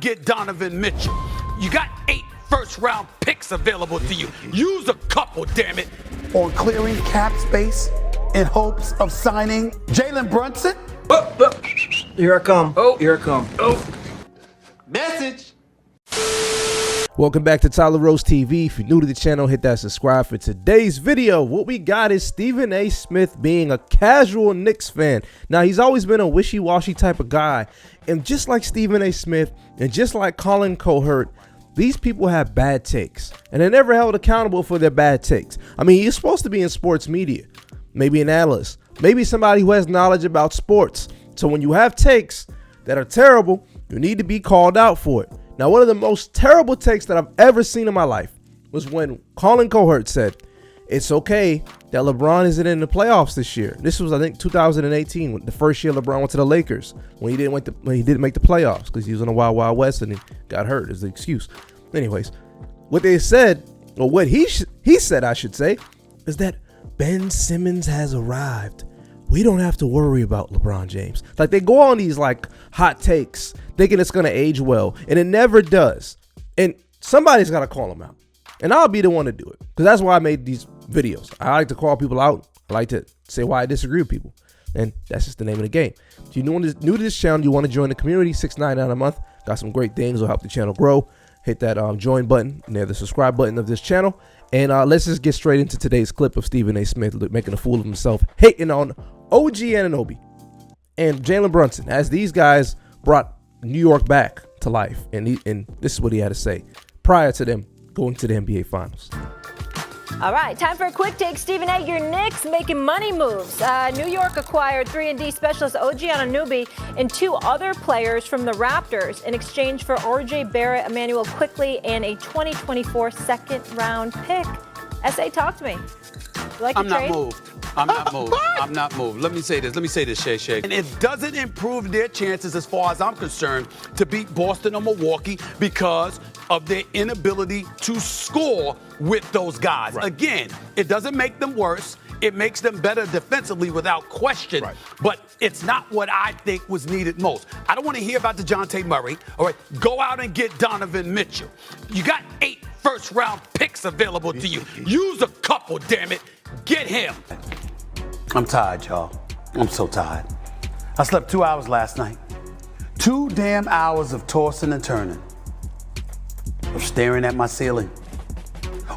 get Donovan Mitchell. You got 8 first-round picks available to you. Use a couple, damn it. On clearing cap space in hopes of signing Jalen Brunson? Here I come. Oh, here I come. Oh. Message. Welcome back to Tyler Rose TV. If you're new to the channel, hit that subscribe. For today's video, what we got is Stephen A. Smith being a casual Knicks fan. Now, he's always been a wishy-washy type of guy. And just like Stephen A. Smith and just like Colin Cowherd, these people have bad takes. And they're never held accountable for their bad takes. I mean, you're supposed to be in sports media. Maybe an analyst. Maybe somebody who has knowledge about sports. So when you have takes that are terrible, you need to be called out for it. Now, one of the most terrible takes that I've ever seen in my life was when Colin Cowherd said, it's okay that LeBron isn't in the playoffs this year. This was, I think, 2018, the first year LeBron went to the Lakers when he didn't make the playoffs because he was in the Wild Wild West and he got hurt is the excuse. Anyways, what they said, or what he said, I should say, is that Ben Simmons has arrived. We don't have to worry about LeBron James. Like, they go on these like hot takes thinking it's going to age well, and it never does. And somebody's got to call them out. And I'll be the one to do it because that's why I made these videos. I like to call people out. I like to say why I disagree with people. And that's just the name of the game. If you're new to this channel, you want to join the community, $6.99 a month. Got some great things will help the channel grow. Hit that join button near the subscribe button of this channel. And let's just get straight into today's clip of Stephen A. Smith making a fool of himself, hating on OG Anunoby and Jalen Brunson, as these guys brought New York back to life. And this is what he had to say prior to them going to the NBA Finals. All right, time for a quick take. Stephen A., your Knicks making money moves. New York acquired 3-and-D specialist OG Anunoby and 2 other players from the Raptors in exchange for RJ Barrett, Emmanuel Quickley, and a 2024 second-round pick. S.A., talk to me. You like I'm the not trade? moved. I'm not moved. I'm not moved. Let me say this, Shay Shay. And it doesn't improve their chances, as far as I'm concerned, to beat Boston or Milwaukee because of their inability to score with those guys. Right. Again, it doesn't make them worse. It makes them better defensively without question. Right. But it's not what I think was needed most. I don't want to hear about DeJounte Murray. All right, go out and get Donovan Mitchell. You got 8 first-round picks available to you. Use a couple, damn it. Get him. I'm tired, y'all. I'm so tired. I slept 2 hours last night. 2 damn hours of tossing and turning. Of staring at my ceiling.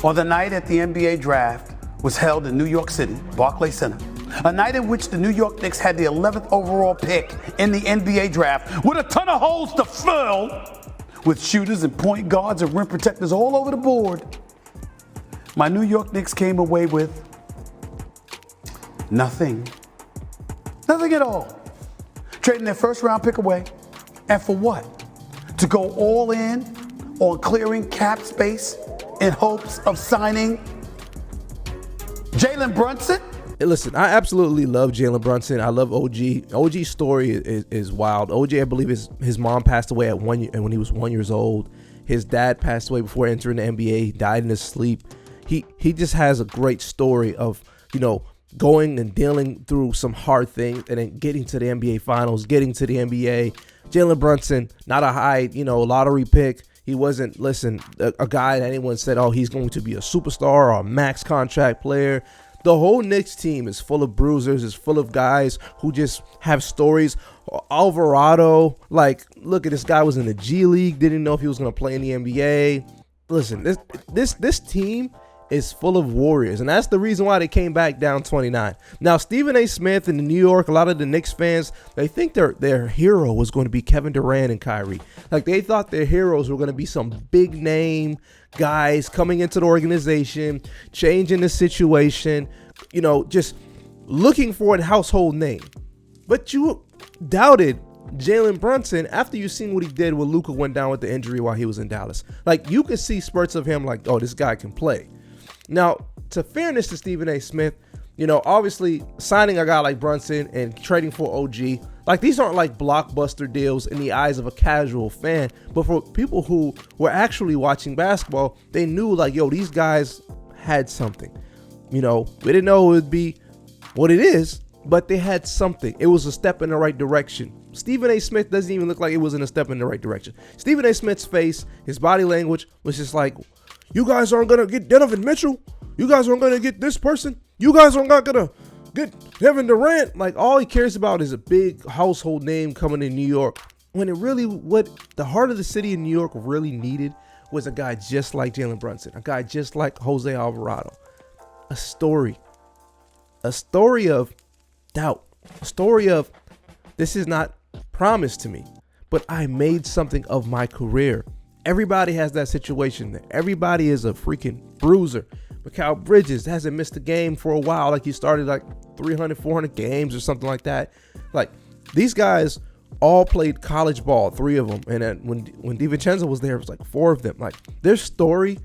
On the night at the NBA draft was held in New York City, Barclays Center. A night in which the New York Knicks had the 11th overall pick in the NBA draft with a ton of holes to fill, with shooters and point guards and rim protectors all over the board. My New York Knicks came away with nothing. Nothing at all. Trading their first round pick away. And for what? To go all in on clearing cap space in hopes of signing Jalen Brunson? Hey, listen, I absolutely love Jalen Brunson. I love OG. OG's story is wild. OG, I believe his mom passed away at 1 year, and when he was 1 year old. His dad passed away before entering the NBA. He died in his sleep. He just has a great story of, you know, going and dealing through some hard things and then getting to the NBA Finals, getting to the NBA. Jalen Brunson, not a high, lottery pick. He wasn't, a guy that anyone said, oh, he's going to be a superstar or a max contract player. The whole Knicks team is full of bruisers, is full of guys who just have stories. Alvarado, look at this guy was in the G League, didn't know if he was going to play in the NBA. Listen, this team is full of warriors, and that's the reason why they came back down 29. Now, Stephen A. Smith in New York, a lot of the Knicks fans, they think their hero was going to be Kevin Durant and Kyrie. Like, they thought their heroes were going to be some big name guys coming into the organization, changing the situation, just looking for a household name. But you doubted Jalen Brunson after you seen what he did when Luka went down with the injury while he was in Dallas. Like, you could see spurts of him like, oh, this guy can play. Now, to fairness to Stephen A. Smith, obviously signing a guy like Brunson and trading for OG, like, these aren't like blockbuster deals in the eyes of a casual fan, but for people who were actually watching basketball, they knew like, yo, these guys had something. We didn't know it would be what it is, but they had something. It was a step in the right direction Stephen A. Smith doesn't even look like it was in a step in the right direction. Stephen A. Smith's face, his body language was just like, you guys aren't going to get Donovan Mitchell. You guys aren't going to get this person. You guys are not going to get Kevin Durant. Like, all he cares about is a big household name coming in New York. When it really, what the heart of the city of New York really needed was a guy just like Jalen Brunson, a guy just like Jose Alvarado. A story of doubt, a story of this is not promised to me, but I made something of my career. Everybody has that situation there. Everybody is a freaking bruiser. Mikal Bridges hasn't missed a game for a while. Like, he started like 300, 400 games or something like that. Like, these guys all played college ball, 3 of them. And then when DiVincenzo was there, it was like 4 of them. Like, their story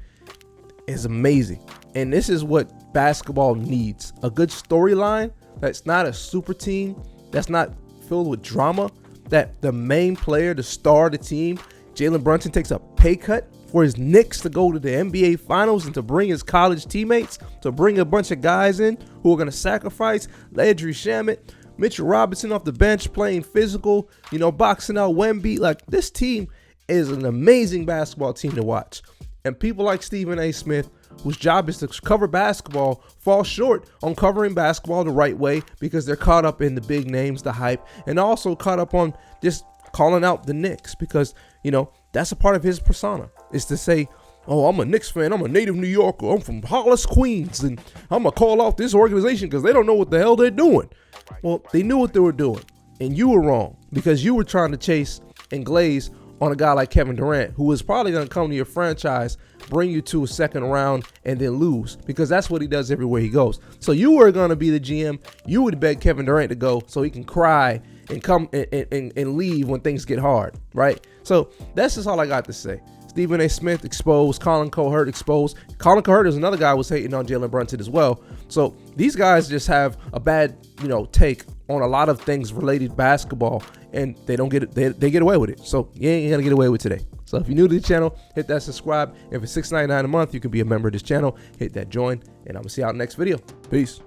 is amazing. And this is what basketball needs. A good storyline that's not a super team, that's not filled with drama, that the main player, the star of the team, Jalen Brunson, takes a pay cut for his Knicks to go to the NBA Finals and to bring his college teammates, to bring a bunch of guys in who are going to sacrifice. Landry Shamet, Mitchell Robinson off the bench playing physical, boxing out Wemby. Like, this team is an amazing basketball team to watch. And people like Stephen A. Smith, whose job is to cover basketball, fall short on covering basketball the right way because they're caught up in the big names, the hype, and also caught up on just calling out the Knicks because, that's a part of his persona, is to say, oh, I'm a Knicks fan, I'm a native New Yorker, I'm from Hollis, Queens, and I'm going to call out this organization because they don't know what the hell they're doing. Well, they knew what they were doing, and you were wrong because you were trying to chase and glaze on a guy like Kevin Durant, who is probably going to come to your franchise, bring you to a second round, and then lose, because that's what he does everywhere he goes. So you were going to be the GM. You would beg Kevin Durant to go so he can cry and come and leave when things get hard, right? So that's just all I got to say. Stephen A. Smith exposed, Colin Cowherd exposed. Colin Cowherd is another guy who was hating on Jalen Brunson as well. So these guys just have a bad, take on a lot of things related to basketball, and they don't get it. They get away with it. So you ain't gonna get away with today. So if you're new to the channel, hit that subscribe. If it's $6.99 a month, you can be a member of this channel. Hit that join, and I'm gonna see you out next video. Peace.